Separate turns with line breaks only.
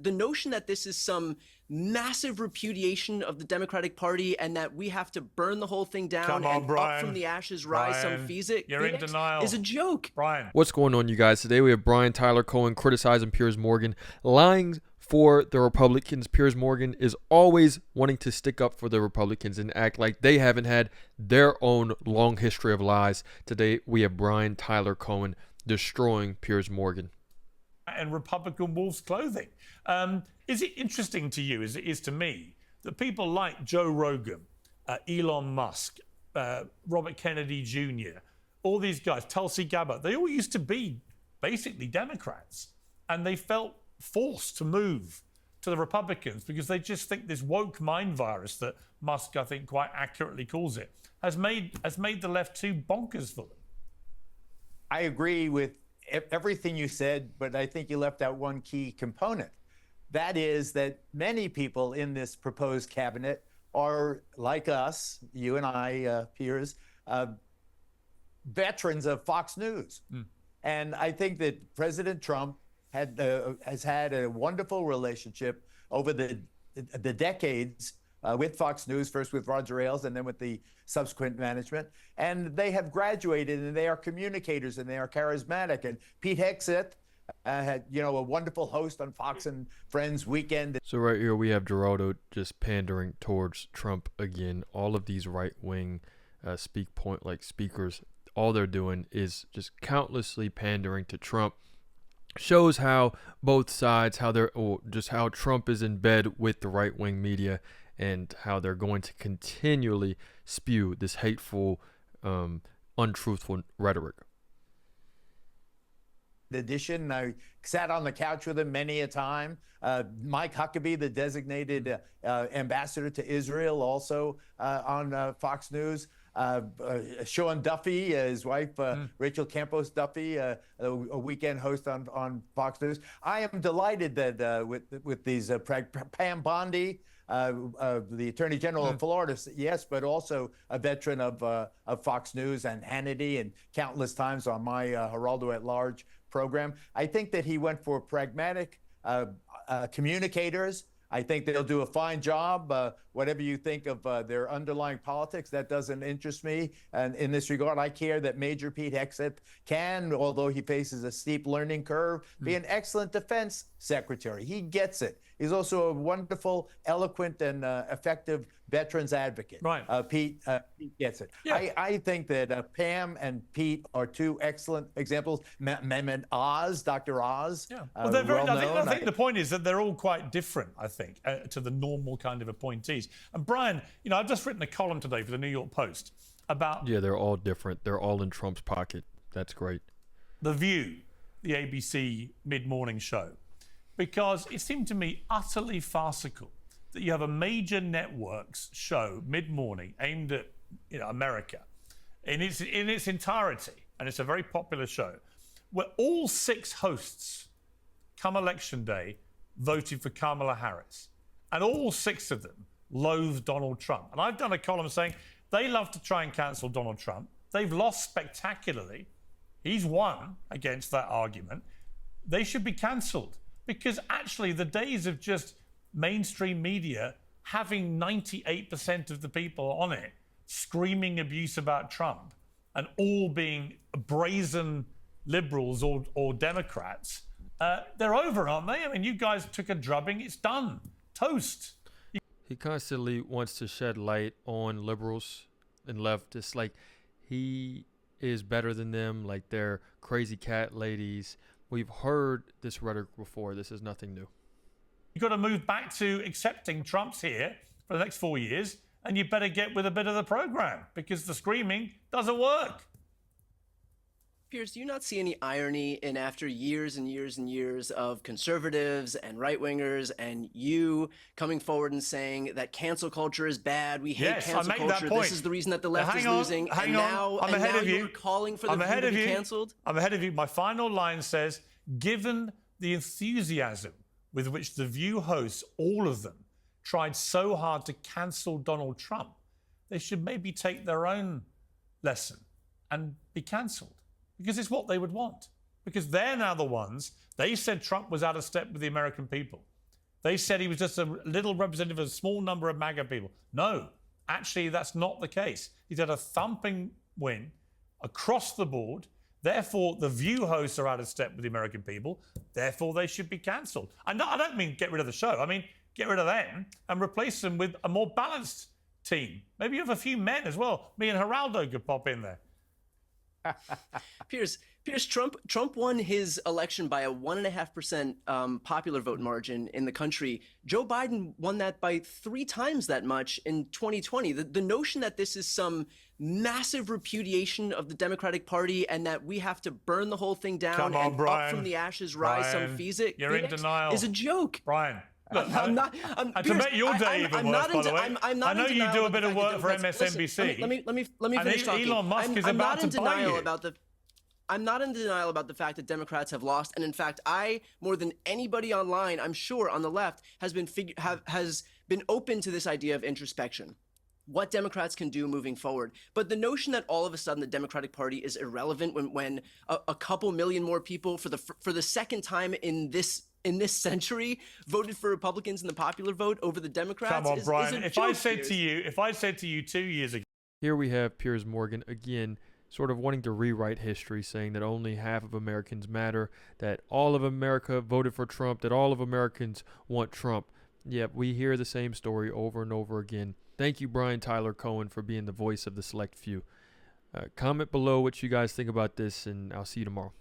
the notion that this is some massive repudiation of the Democratic Party and that we have to burn the whole thing down up from the ashes rise some phoenix
you're in denial.
is a joke.
Brian.
What's going on, you guys? Today we have Brian Tyler Cohen criticizing Piers Morgan, lying for the Republicans. Piers Morgan is always wanting to stick up for the Republicans and act like they haven't had their own long history of lies. Today we have Brian Tyler Cohen destroying Piers Morgan.
And Republican wolf's clothing. Is it interesting to you, as it is to me, that people like Joe Rogan, Elon Musk, Robert Kennedy Jr., all these guys, Tulsi Gabbard, they all used to be basically Democrats, and they felt forced to move to the Republicans because they just think this woke mind virus that Musk, I think, quite accurately calls it, has made the left too bonkers for them.
I agree with everything you said, but I think you left out one key component. That is that many people in this proposed cabinet are like us, you and I, Piers, veterans of Fox News. And I think that President Trump has had a wonderful relationship over the decades with Fox News, first with Roger Ailes and then with the subsequent management. And they have graduated and they are communicators and they are charismatic. And Pete Hegseth had, a wonderful host on Fox and Friends Weekend.
So right here we have Geraldo just pandering towards Trump again. All of these right-wing speakers, all they're doing is just countlessly pandering to Trump. Shows how both sides, how Trump is in bed with the right-wing media and how they're going to continually spew this hateful, untruthful rhetoric.
In addition, I sat on the couch with him many a time. Mike Huckabee, the designated ambassador to Israel, also on Fox News. Sean Duffy, his wife, Rachel Campos Duffy, a weekend host on Fox News. I am delighted that with these Pam Bondi, the Attorney General of Florida, yes, but also a veteran of Fox News and Hannity and countless times on my Geraldo at Large program. I think that he went for pragmatic communicators. I think they'll do a fine job. Whatever you think of their underlying politics, that doesn't interest me. And in this regard, I care that Major Pete Hegseth can, although he faces a steep learning curve, be an excellent defense secretary. He gets it. He's also a wonderful, eloquent, and effective veterans advocate.
Right.
Pete gets it.
Yeah.
I think that Pam and Pete are two excellent examples. Mehmet Oz, Dr. Oz.
Yeah. Well, they're very, I think the point is that they're all quite different, I think, to the normal kind of appointees. And Brian, I've just written a column today for the New York Post about...
Yeah, they're all different. They're all in Trump's pocket. That's great.
The View, the ABC mid-morning show. Because it seemed to me utterly farcical that you have a major network's show mid-morning aimed at America in its entirety, and it's a very popular show, where all 6 hosts come election day voted for Kamala Harris, and all 6 of them loathe Donald Trump. And I've done a column saying they love to try and cancel Donald Trump. They've lost spectacularly. He's won against that argument. They should be cancelled. Because actually the days of just mainstream media having 98% of the people on it screaming abuse about Trump and all being brazen liberals or Democrats, they're over, aren't they? I mean, you guys took a drubbing. It's done. Toast.
He constantly wants to shed light on liberals and leftists. Like, he is better than them. Like, they're crazy cat ladies. We've heard this rhetoric before. This is nothing new.
You've got to move back to accepting Trump's here for the next 4 years, and you better get with a bit of the program because the screaming doesn't work.
Piers, do you not see any irony in, after years and years and years of conservatives and right-wingers and you coming forward and saying that cancel culture is bad, we hate cancel culture, this is the reason that the left is losing, and now you're calling for the View to be canceled?
I'm ahead of you. My final line says, given the enthusiasm with which the View hosts, all of them, tried so hard to cancel Donald Trump, they should maybe take their own lesson and be cancelled. Because it's what they would want. Because they're now the ones, they said Trump was out of step with the American people. They said he was just a little representative of a small number of MAGA people. No, actually, that's not the case. He's had a thumping win across the board. Therefore, the View hosts are out of step with the American people. Therefore, they should be cancelled. And I don't mean get rid of the show. I mean, get rid of them and replace them with a more balanced team. Maybe you have a few men as well. Me and Geraldo could pop in there.
Piers, Trump won his election by a 1.5% popular vote margin in the country. Joe Biden won that by 3 times that much in 2020. The notion that this is some massive repudiation of the Democratic Party and that we have to burn the whole thing down and
Brian.
up from the ashes rise some phoenix
You're in denial.
is a joke.
Brian. Look,
I'm not.
and to
Piers,
make your day even worse, by the way,
I'm not
I know
in
you
denial
do a
about
bit
the
of
fact
work
that
for
Democrats-
MSNBC.
Listen, let me
And
finish talking.
Elon Musk is
I'm
about
not in
to buy
denial
you.
about the. I'm not in denial about the fact that Democrats have lost, and in fact, I more than anybody online, I'm sure on the left, has been open to this idea of introspection. What Democrats can do moving forward. But the notion that all of a sudden the Democratic Party is irrelevant when a couple million more people for the second time in this century voted for Republicans in the popular vote over the Democrats.
Come on, Brian.
Is a
If
joke,
I said
Piers.
to you 2 years ago,
Here we have Piers Morgan again, sort of wanting to rewrite history, saying that only half of Americans matter, that all of America voted for Trump, that all of Americans want Trump. Yep, we hear the same story over and over again. Thank you, Brian Tyler Cohen, for being the voice of the select few. Comment below what you guys think about this, and I'll see you tomorrow.